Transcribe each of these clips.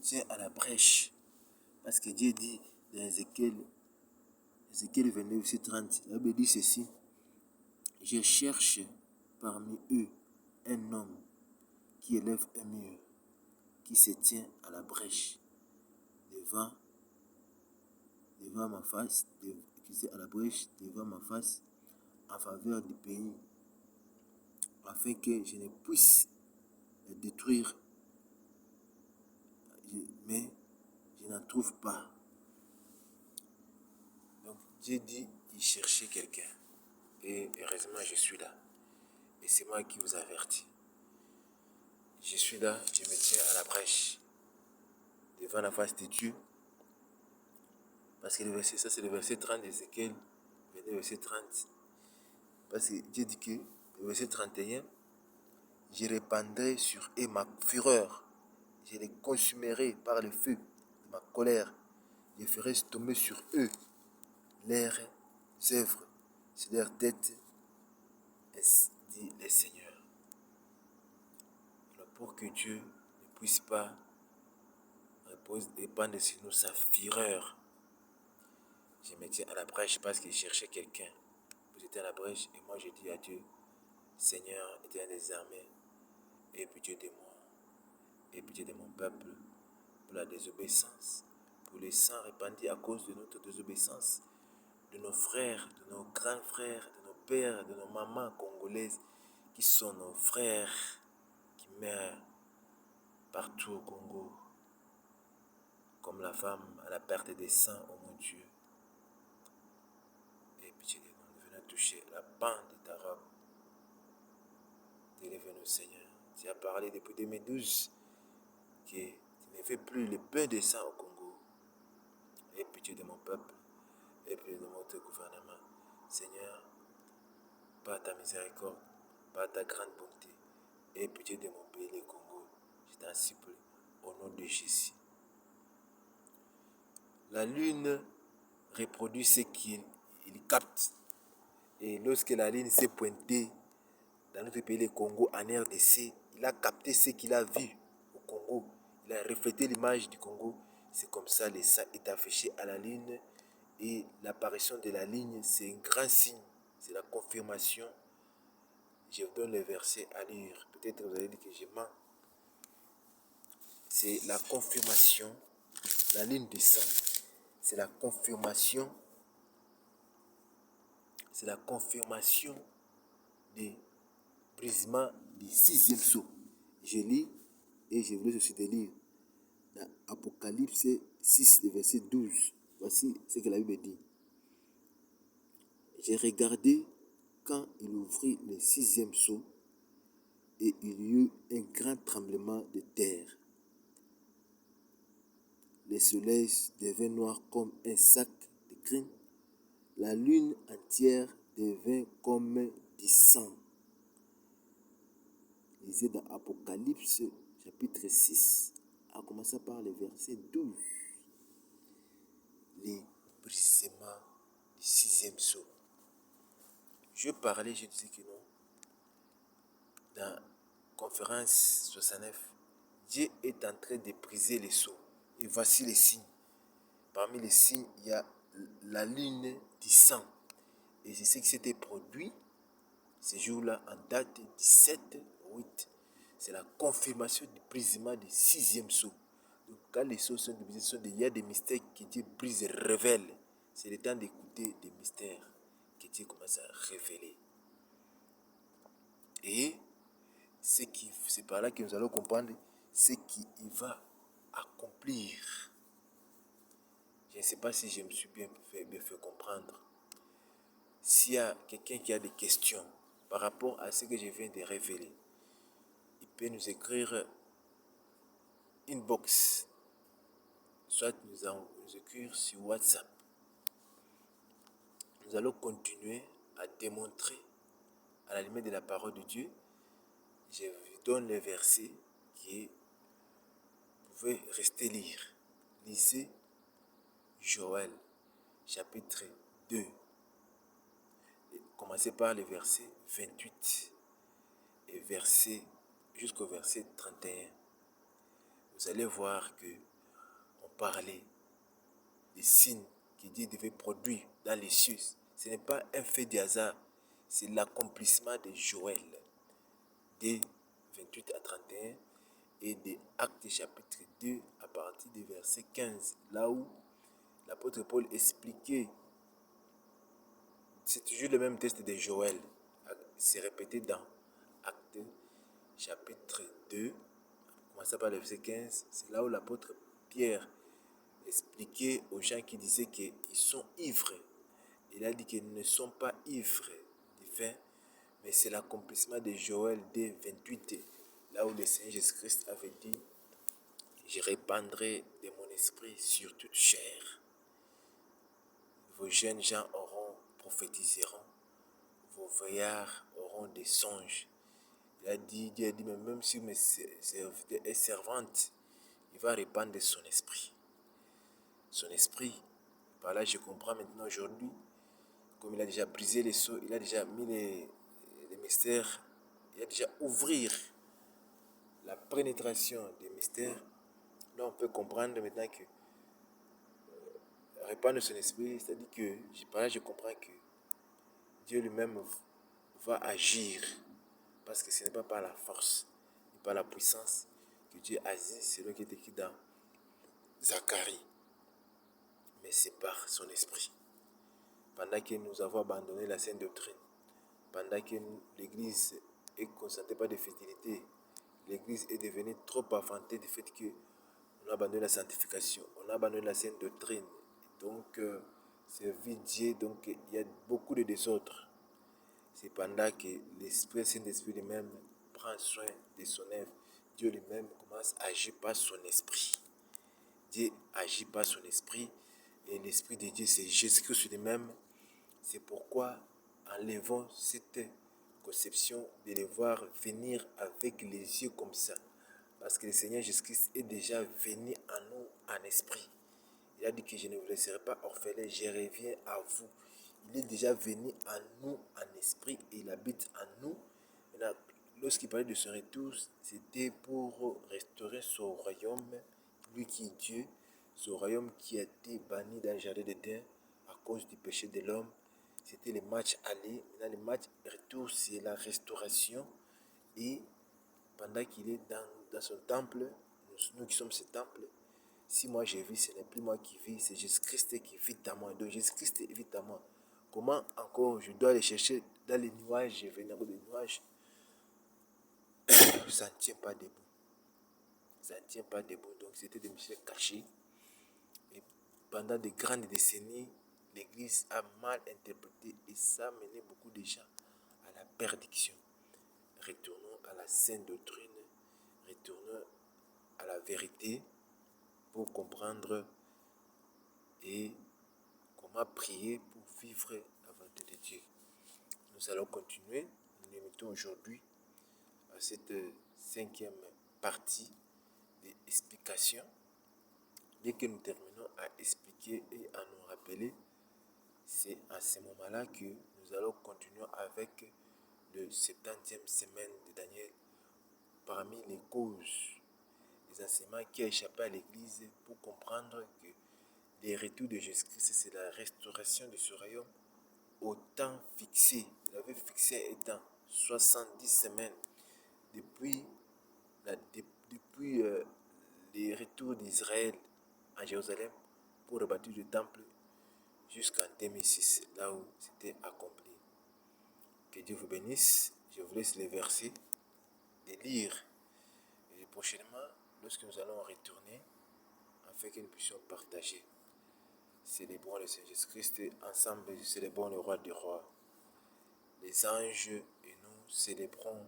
tiens à la brèche. Parce que Dieu dit dans Ézéchiel 29, verset 30, la Bible dit ceci. Je cherche parmi eux un homme qui élève un mur, qui se tient à la brèche devant ma face, en faveur du pays, afin que je ne puisse le détruire, mais je n'en trouve pas. Donc Dieu dit qu'il cherchait quelqu'un. Et heureusement, je suis là. Et c'est moi qui vous avertis. Je suis là, je me tiens à la brèche, devant la face de Dieu. Parce que c'est le verset 30 d'Ézéchiel, le verset 30. Parce que Dieu dit que, le verset 31, je répandrai sur eux ma fureur. Je les consumerai par le feu de ma colère. Je ferai tomber sur eux leurs œuvres, sur leur tête, dit le Seigneur. Alors pour que Dieu ne puisse pas répandre sur nous sa fureur, je me tiens à la brèche parce qu'il cherchait quelqu'un. Vous étiez à la brèche et moi je dis à Dieu, Seigneur, éternel des armées, aie pitié de moi, aie pitié de mon peuple, pour la désobéissance, pour les sangs répandus à cause de notre désobéissance, de nos frères, de nos grands frères, de nos pères, de nos mamans congolaises, qui sont nos frères, qui meurent partout au Congo, comme la femme à la perte des sangs, oh mon Dieu. Et pitié de nous, venons toucher la bande de ta robe. Délivre-nous, Seigneur. Tu as parlé depuis 2012 que tu ne fais plus le bain de sang au Congo. Aie pitié de mon peuple, aie pitié de notre gouvernement. Seigneur, par ta miséricorde, par ta grande bonté, aie pitié de mon pays, le Congo. Je t'en supplie, au nom de Jésus. La lune reproduit ce qu'il capte. Et lorsque la lune s'est pointée dans notre pays, le Congo, en RDC, il a capté ce qu'il a vu au Congo. Il a reflété l'image du Congo. C'est comme ça, le sang est affiché à la lune. Et l'apparition de la ligne, c'est un grand signe. C'est la confirmation. Je vous donne le verset à lire. Peut-être que vous allez dire que je mens. C'est la confirmation. La ligne du sang, c'est la confirmation. C'est la confirmation des brisement du sixième sceau. Je lis et je voulais aussi te lire dans Apocalypse 6, verset 12. Voici ce que la Bible dit. J'ai regardé quand il ouvrit le sixième sceau et il y eut un grand tremblement de terre. Le soleil devint noir comme un sac de crin. La lune entière devint comme du sang. Lisez dans Apocalypse chapitre 6, à commencer par le verset 12. Les brisements du sixième sceau. Je parlais, je disais que non. Dans Conférence 69, Dieu est en train de briser les sceaux. Et voici les signes. Parmi les signes, il y a la lune du sang. Et c'est ce qui s'était produit ce jour-là en date du 7-8. C'est la confirmation du brisement du sixième sceau. Donc quand les sceaux sont brisés, il y a des mystères que Dieu brise et révèle. C'est le temps d'écouter des mystères que Dieu commence à révéler. Et c'est par là que nous allons comprendre ce qu'il va accomplir. Je ne sais pas si je me suis bien fait comprendre. S'il y a quelqu'un qui a des questions par rapport à ce que je viens de révéler, il peut nous écrire inbox, soit nous écrire sur WhatsApp. Nous allons continuer à démontrer à la limite de la parole de Dieu. Je vous donne les versets qui vous pouvez rester lire. Lisez Joël chapitre 2. Commencez par le verset 28 et jusqu'au verset 31. Vous allez voir que parler des signes que Dieu devait produire dans les cieux. Ce n'est pas un fait de hasard, c'est l'accomplissement de Joël, des 28 à 31 et des Actes chapitre 2 à partir du verset 15, là où l'apôtre Paul expliquait, c'est toujours le même texte de Joël, c'est répété dans Actes chapitre 2, commençant par le verset 15, c'est là où l'apôtre Pierre expliquait aux gens qui disaient qu'ils sont ivres. Il a dit qu'ils ne sont pas ivres du vin, mais c'est l'accomplissement de Joël dès 28, là où le Seigneur Jésus-Christ avait dit, je répandrai de mon esprit sur toute chair. Vos jeunes gens prophétiseront, vos vieillards auront des songes. Dieu a dit, mais même si mes serviteurs et servantes, il va répandre son esprit. Son esprit, par là je comprends maintenant aujourd'hui, comme il a déjà brisé les sceaux, il a déjà mis les mystères, il a déjà ouvrir la pénétration des mystères. Là on peut comprendre maintenant que répandre son esprit, c'est-à-dire que par là je comprends que Dieu lui-même va agir, parce que ce n'est pas par la force, ni par la puissance que Dieu agit, c'est ce qui est écrit dans Zacharie, mais c'est par son esprit. Pendant que nous avons abandonné la sainte doctrine, pendant que l'Église est constatée par des fidélités, l'Église est devenue trop affantée du fait qu'on a abandonné la sanctification, on a abandonné la sainte doctrine, donc c'est vide, donc il y a beaucoup de désordre. C'est pendant que l'Esprit Saint-Esprit lui-même prend soin de son œuvre, Dieu lui-même commence à agir par son esprit. Dieu agit par son esprit et l'Esprit de Dieu, c'est Jésus-Christ lui-même. C'est pourquoi enlevons cette conception de les voir venir avec les yeux comme ça. Parce que le Seigneur Jésus-Christ est déjà venu à nous en esprit. Il a dit que je ne vous laisserai pas orphelins, je reviens à vous. Il est déjà venu à nous en esprit et il habite en nous. Maintenant, lorsqu'il parlait de son retour, c'était pour restaurer son royaume, lui qui est Dieu, son royaume qui a été banni dans le jardin d'Éden à cause du péché de l'homme. C'était le match aller. Maintenant, le match retour, c'est la restauration. Et pendant qu'il est dans son temple, nous qui sommes ce temple, si moi je vis, ce n'est plus moi qui vis, c'est Jésus-Christ qui vit en moi. Donc Jésus-Christ vit en moi. Comment encore je dois aller chercher dans les nuages, venir dans les nuages? Ça ne tient pas debout. Ça ne tient pas debout. Donc c'était des mystères cachés. Et pendant de grandes décennies, l'Église a mal interprété et ça a mené beaucoup de gens à la perdition. Retournons à la sainte doctrine, retournons à la vérité pour comprendre et comment prier pour vivre la volonté de Dieu. Nous allons continuer. Nous nous mettons aujourd'hui à cette 5e partie d'explication. Dès que nous terminons à expliquer et à nous rappeler, c'est à ce moment-là que nous allons continuer avec le 70e semaine de Daniel. Parmi les causes des enseignements qui a échappé à l'Église pour comprendre que le retour de Jésus-Christ, c'est la restauration de ce royaume au temps fixé. Il avait fixé un temps, 70 semaines, depuis le retour d'Israël à Jérusalem pour rebâtir le temple jusqu'en 2006, là où c'était accompli. Que Dieu vous bénisse. Je vous laisse les versets de lire. Et prochainement, lorsque nous allons retourner, afin que nous puissions partager. Célébrons le Seigneur Jésus-Christ ensemble, célébrons le roi des rois. Les anges et nous célébrons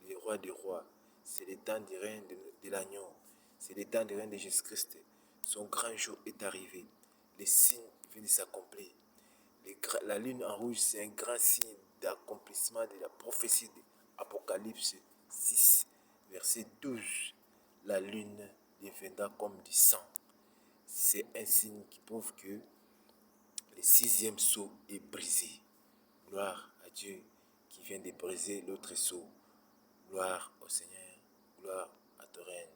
le roi des rois. C'est le temps du règne de l'agneau. C'est le temps du règne de Jésus-Christ. Son grand jour est arrivé. Les signes viennent de s'accomplir. La lune en rouge, c'est un grand signe d'accomplissement de la prophétie d'Apocalypse 6, verset 12. La lune deviendra comme du sang. C'est un signe qui prouve que le 6e sceau est brisé. Gloire à Dieu qui vient de briser l'autre sceau. Gloire au Seigneur, gloire à ton règne.